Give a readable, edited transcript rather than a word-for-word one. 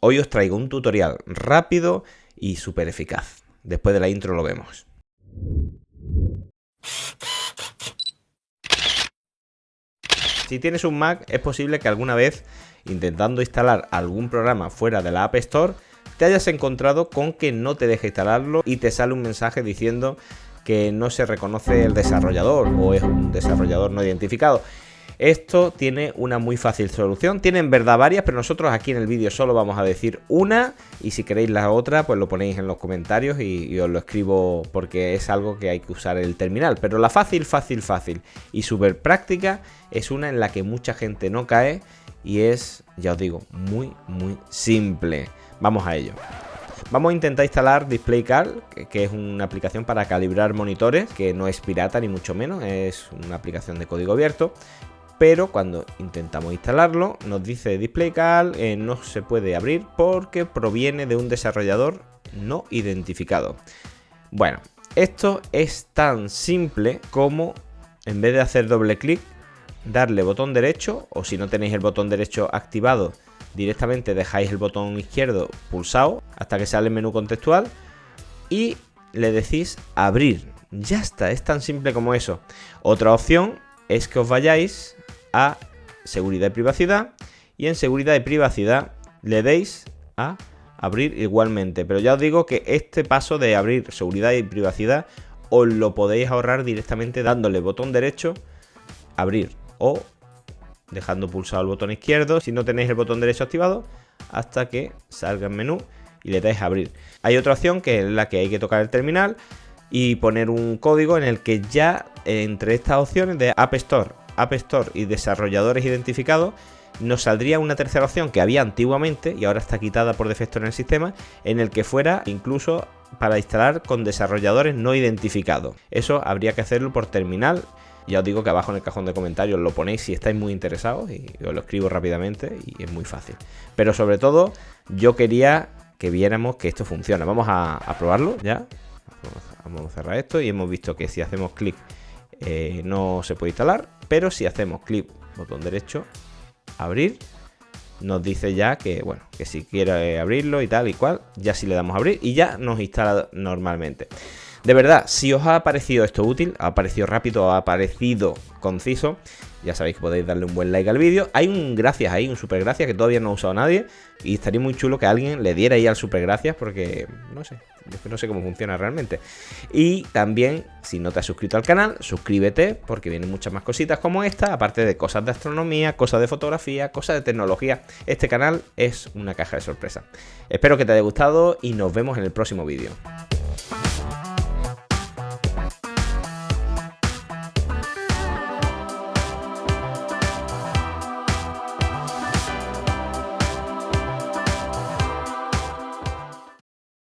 Hoy os traigo un tutorial rápido y súper eficaz. Después de la intro lo vemos. Si tienes un Mac, es posible que alguna vez, intentando instalar algún programa fuera de la App Store, te hayas encontrado con que no te deja instalarlo y te sale un mensaje diciendo que no se reconoce el desarrollador o es un desarrollador no identificado. Esto tiene una muy fácil solución. Tiene en verdad varias, pero nosotros aquí en el vídeo solo vamos a decir una, y si queréis la otra pues lo ponéis en los comentarios y os lo escribo, porque es algo que hay que usar el terminal. Pero la fácil y súper práctica es una en la que mucha gente no cae y es, ya os digo, muy simple. Vamos a ello. Vamos a intentar instalar DisplayCal, que es una aplicación para calibrar monitores, que no es pirata ni mucho menos, es una aplicación de código abierto. Pero cuando intentamos instalarlo, nos dice DisplayCal no se puede abrir porque proviene de un desarrollador no identificado. Bueno, esto es tan simple como, en vez de hacer doble clic, darle botón derecho, o si no tenéis el botón derecho activado, directamente dejáis el botón izquierdo pulsado hasta que sale el menú contextual y le decís abrir. Ya está, es tan simple como eso. Otra opción es que os vayáis a seguridad y privacidad y en seguridad y privacidad le deis a abrir igualmente, pero ya os digo que este paso de abrir seguridad y privacidad os lo podéis ahorrar directamente dándole botón derecho abrir o dejando pulsado el botón izquierdo si no tenéis el botón derecho activado hasta que salga el menú y le dais a abrir. Hay otra opción que es la que hay que tocar el terminal y poner un código en el que ya entre estas opciones de App Store y desarrolladores identificados nos saldría una tercera opción que había antiguamente y ahora está quitada por defecto en el sistema, en el que fuera incluso para instalar con desarrolladores no identificados. Eso habría que hacerlo por terminal. Ya os digo que abajo en el cajón de comentarios lo ponéis si estáis muy interesados y os lo escribo rápidamente y es muy fácil. Pero sobre todo yo quería que viéramos que esto funciona. Vamos a probarlo ya. Vamos a cerrar esto y hemos visto que si hacemos clic no se puede instalar, pero si hacemos clic, botón derecho, abrir, nos dice ya que, bueno, que si quiere abrirlo y tal y cual, ya si le damos a abrir y ya nos instala normalmente. De verdad, si os ha parecido esto útil, ha parecido rápido, ha parecido conciso, ya sabéis que podéis darle un buen like al vídeo. Hay un gracias ahí, un super gracias que todavía no ha usado nadie y estaría muy chulo que alguien le diera ahí al super gracias porque no sé cómo funciona realmente. Y también, si no te has suscrito al canal, suscríbete porque vienen muchas más cositas como esta, aparte de cosas de astronomía, cosas de fotografía, cosas de tecnología. Este canal es una caja de sorpresa. Espero que te haya gustado y nos vemos en el próximo vídeo.